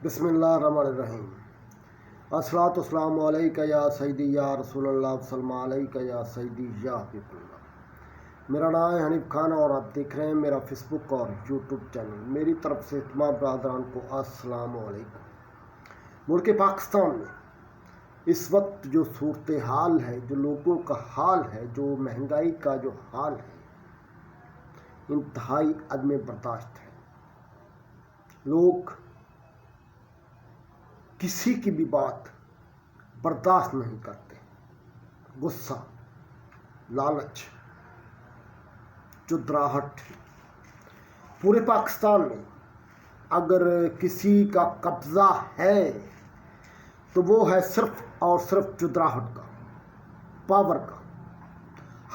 बिस्मिल्लाहिर्रहमानिर्रहीम। अस्सलातु वस्सलामु अलैका या सैयदी या रसूल अल्लाह वसल्लम अलैका या सैयदी या हबीबुल्लाह। मेरा नाम है हनीफ खान और आप देख रहे हैं मेरा फेसबुक और यूट्यूब चैनल। मेरी तरफ से तमाम बरादरान को अस्सलामु अलैकुम। मुल्क पाकिस्तान में इस वक्त जो सूरत हाल है, जो लोगों का हाल है, जो महंगाई का जो हाल है, इंतहाई अदम बर्दाश्त है। लोग किसी की भी बात बर्दाश्त नहीं करते। गुस्सा, लालच, चुदराहट। पूरे पाकिस्तान में अगर किसी का कब्जा है तो वो है सिर्फ और सिर्फ चुदराहट का, पावर का।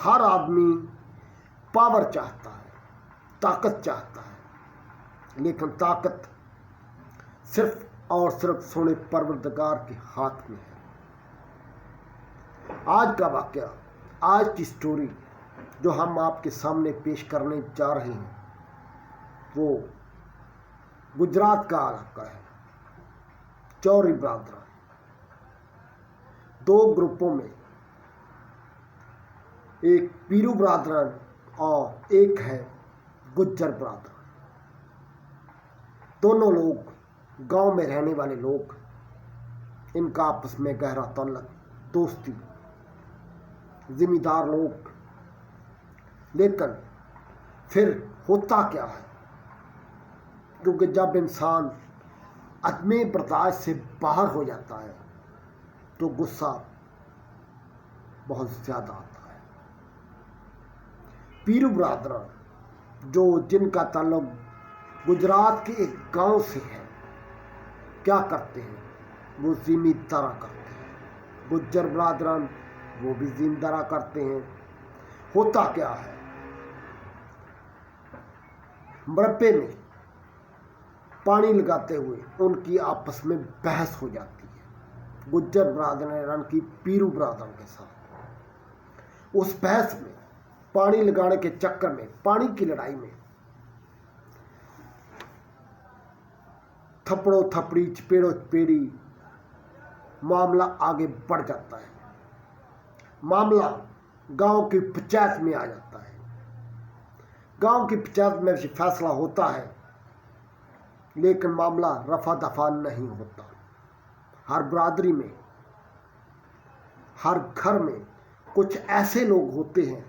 हर आदमी पावर चाहता है, ताकत चाहता है, लेकिन ताकत सिर्फ और सिर्फ सोने परवरदिगार के हाथ में है। आज का वाक़या, आज की स्टोरी जो हम आपके सामने पेश करने जा रहे हैं वो गुजरात का इलाका है। चौरी बरादरान दो ग्रुपों में, एक पीरू बरादरान और एक है गुज्जर बरादरान। दोनों लोग गांव में रहने वाले लोग, इनका आपस में गहरा ताल्लुक, दोस्ती, जिम्मेदार लोग। लेकिन फिर होता क्या है, क्योंकि जब इंसान अदमे बर्दाश्त से बाहर हो जाता है तो गुस्सा बहुत ज़्यादा आता है। पीरू बरादरान जिनका ताल्लुक गुजरात के एक गांव से है, क्या करते हैं? वो ज़मींदारा करते हैं। गुज्जर बरादरान वो भी ज़मींदारा करते हैं। होता क्या है, मरब्बे में पानी लगाते हुए उनकी आपस में बहस हो जाती है, गुज्जर बरादरान की पीरू बरादरान के साथ। उस बहस में, पानी लगाने के चक्कर में, पानी की लड़ाई में थप्पड़ो थप्पड़ी, चपेड़ो चपेड़ी मामला आगे बढ़ जाता है। मामला गांव की पंचायत में आ जाता है। गांव की पंचायत में फैसला होता है, लेकिन मामला रफा दफा नहीं होता। हर बरादरी में, हर घर में कुछ ऐसे लोग होते हैं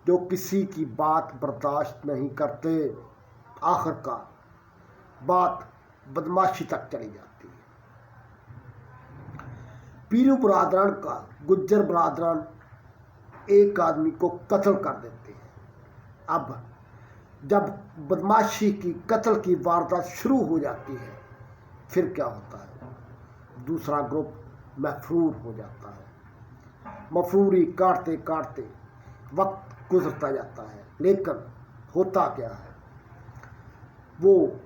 जो किसी की बात बर्दाश्त नहीं करते। आखिरकार बात बदमाशी तक चली जाती है। पीरू बरादरान का गुज्जर बरादरान एक आदमी को कत्ल कर देते हैं। अब जब बदमाशी की, कत्ल की वारदात शुरू हो जाती है, फिर क्या होता है? दूसरा ग्रुप मफरूर हो जाता है। मफरूरी काटते काटते वक्त गुजरता जाता है, लेकिन होता क्या है, वो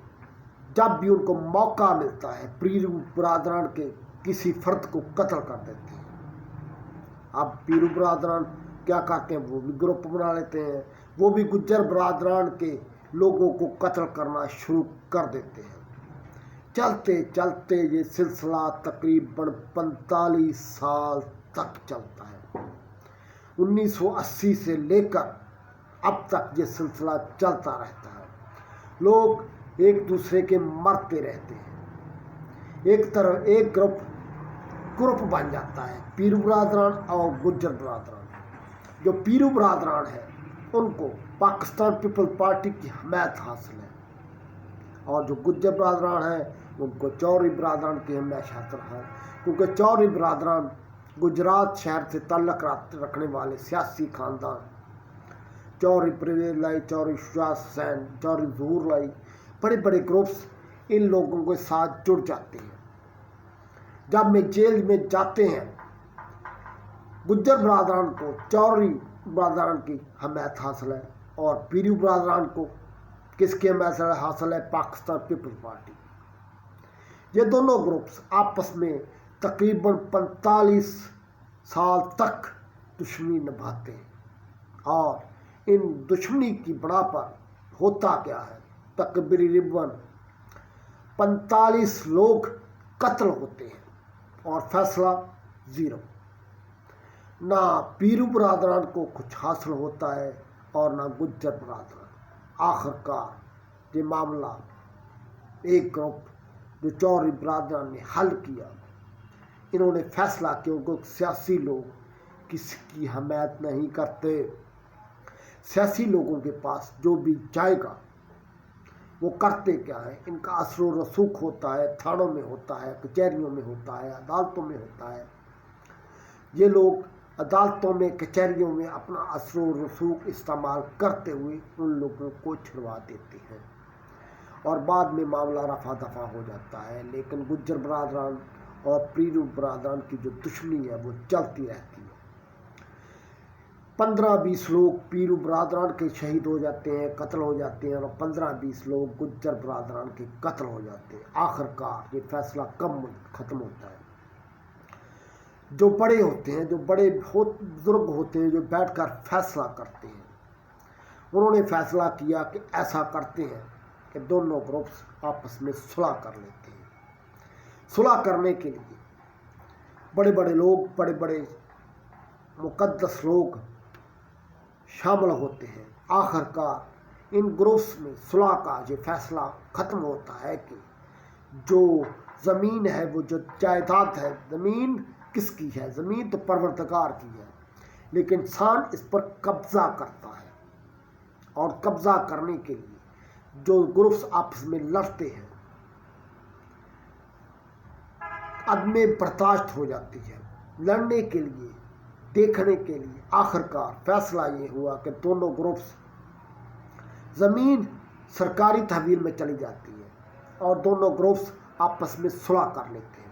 जब भी उनको मौका मिलता है पीरू बरादरान के किसी फर्द को कत्ल कर देते हैं। अब पीरू बरादरान क्या करते हैं, वो भी ग्रुप बना लेते हैं। वो भी गुज्जर बरादरान के लोगों को कत्ल करना शुरू कर देते हैं। चलते चलते ये सिलसिला तकरीबन 45 साल तक चलता है। 1980 से लेकर अब तक ये सिलसिला चलता रहता है। लोग एक दूसरे के मरते रहते हैं। एक तरफ एक ग्रुप बन जाता है, पीरू बरादरान और गुज्जर बरादरान। जो पीरू बरादरान है उनको पाकिस्तान पीपल्स पार्टी की हमायत हासिल है, और जो गुज्जर बरादरान है उनको चौरी बरादरान की हमायत हासिल है, क्योंकि चौरी बरादरान गुजरात शहर से ताल्लुक़ रखने वाले सियासी खानदान, चौरी परवेज़ लाई, चौरी शुजात हुसैन, चौरी ज़हूर लाई, बड़े बड़े ग्रुप्स इन लोगों के साथ जुड़ जाते हैं। जब में जेल में जाते हैं, गुज्जर बरादरान को चौरी बरादरान की हमायत हासिल है, और पीरू बरादरान को किसकी हमायत हासिल है? पाकिस्तान पीपल्स पार्टी। ये दोनों ग्रुप्स आपस में तकरीबन 45 साल तक दुश्मनी निभाते हैं, और इन दुश्मनी की बना पर होता क्या है, तकबीरी रिबन 45 लोग कत्ल होते हैं और फैसला 0। ना पीरू बरादरान को कुछ हासिल होता है और ना गुज्जर बरादरान। आखिरकार ये मामला एक ग्रुप जो चौधरी बरादरान ने हल किया, इन्होंने फैसला किया कि सियासी लोग किसी की हमायत नहीं करते। सियासी लोगों के पास जो भी जाएगा वो करते क्या है, इनका असर व रसूख होता है, थानों में होता है, कचहरियों में होता है, अदालतों में होता है। ये लोग अदालतों में, कचहरियों में अपना असर व रसूख इस्तेमाल करते हुए उन लोगों को छुड़वा देते हैं और बाद में मामला रफा दफा हो जाता है। लेकिन गुज्जर बरादरान और पीरू बरादरान की जो दुश्मनी है वो चलती रहती है। 15-20 लोग पीरू बरादरान के शहीद हो जाते हैं, कत्ल हो जाते हैं, और 15-20 लोग गुज्जर बरादरान के कत्ल हो जाते हैं। आखिरकार ये फैसला कब ख़त्म होता है? जो बड़े होते हैं, जो बड़े बुजुर्ग होते हैं, जो बैठकर फैसला करते हैं, उन्होंने फैसला किया कि ऐसा करते हैं कि दोनों ग्रुप्स आपस में सुलह कर लेते हैं। सुलह करने के लिए बड़े बड़े लोग, बड़े बड़े मुकद्दस लोग शामिल होते हैं। आखिरकार इन ग्रुप्स में सुलह का ये फैसला ख़त्म होता है कि जो ज़मीन है, वो जो जायदाद है, ज़मीन किसकी है? ज़मीन तो परवरदिगार की है, लेकिन इंसान इस पर कब्ज़ा करता है। और कब्ज़ा करने के लिए जो ग्रुप्स आपस में लड़ते हैं, अदमे बर्दाश्त हो जाती है। लड़ने के लिए, देखने के लिए आखिरकार फैसला ये हुआ कि दोनों ग्रुप्स, ज़मीन सरकारी तहवील में चली जाती है और दोनों ग्रुप्स आपस में सुलह कर लेते हैं।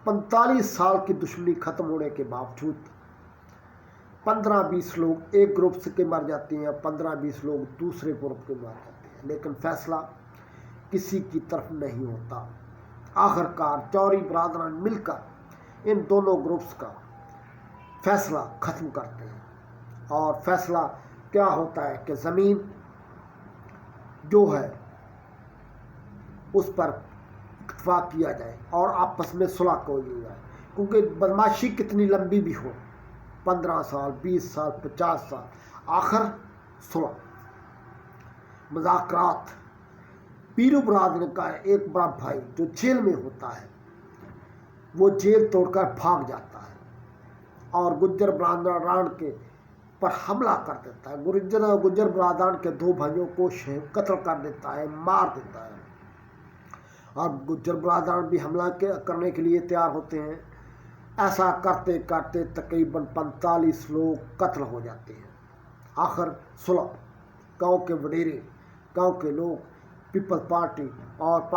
45 साल की दुश्मनी ख़त्म होने के बावजूद 15-20 लोग एक ग्रुप से के मर जाते हैं, 15-20 लोग दूसरे ग्रुप के मर जाते हैं, लेकिन फैसला किसी की तरफ नहीं होता। आखिरकार चौधरी बरादरान मिलकर इन दोनों ग्रुप्स का फैसला ख़त्म करते हैं। और फैसला क्या होता है कि ज़मीन जो है उस पर इत्तफाक किया जाए और आपस में सुलह को लिया जाए। क्योंकि बदमाशी कितनी लंबी भी हो, 15 साल, 20 साल, 50 साल, आखिर सुलह, मुज़ाकरात। पीरू बरादरान का एक बड़ा भाई जो जेल में होता है, वो जेल तोड़कर भाग जाता है और गुज्जर बरादरान के पर हमला कर देता है। गुज्जर बरादरान के 2 भाइयों को कत्ल कर देता है, मार देता है। और गुज्जर बरादरान भी हमला करने के लिए तैयार होते हैं। ऐसा करते करते तकरीबन 45 लोग कत्ल हो जाते हैं। आखिर सुलह, गांव के वडेरे, गांव के लोग, पीपल्स पार्टी और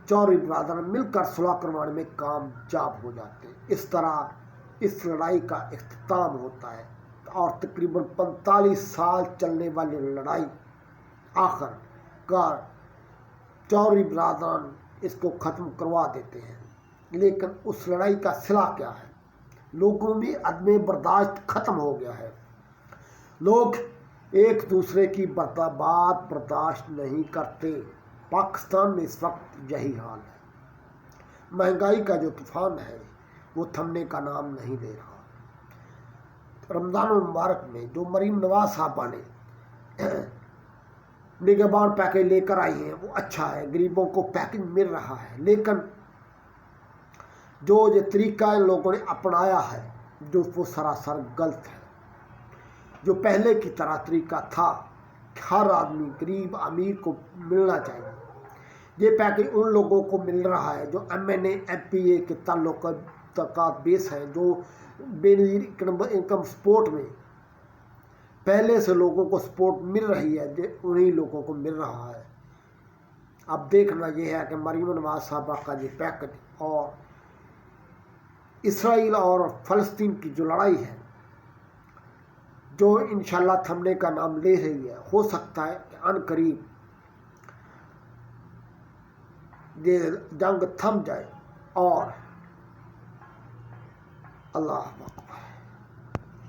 चौधरी बरादरान मिलकर सुलह करवाने में कामयाब हो जाते हैं। इस तरह इस लड़ाई का इख्तिताम होता है और तकरीबन 45 साल चलने वाली लड़ाई आखिरकार चौधरी बरादरान इसको ख़त्म करवा देते हैं। लेकिन उस लड़ाई का सिला क्या है? लोगों में अदमे बर्दाश्त ख़त्म हो गया है। लोग एक दूसरे की बात बर्दाश्त नहीं करते। पाकिस्तान में इस वक्त यही हाल है। महंगाई का जो तूफ़ान है वो थमने का नाम नहीं ले रहा। रमज़ान मुबारक में जो मरीम नवाज साहबा ने निगहबान पैकेज लेकर आई हैं वो अच्छा है, गरीबों को पैकेज मिल रहा है, लेकिन जो ये तरीका इन लोगों ने अपनाया है जो वो सरासर गलत है। जो पहले की तरह तरीका था कि हर आदमी, गरीब अमीर को मिलना चाहिए, ये पैकेज उन लोगों को मिल रहा है जो MNA MPA के ताल्लुकात बेस हैं, जो बेनज़ीर इनकम सपोर्ट में पहले से लोगों को सपोर्ट मिल रही है, जो उन्हीं लोगों को मिल रहा है। अब देखना ये है कि मरीम नवाज साहबा का ये पैकेज और इसराइल और फ़लस्तीन की जो लड़ाई है जो इंशाल्लाह थमने का नाम ले रही है, हो सकता है कि अनकरीब ये जंग थम जाए। और अल्लाह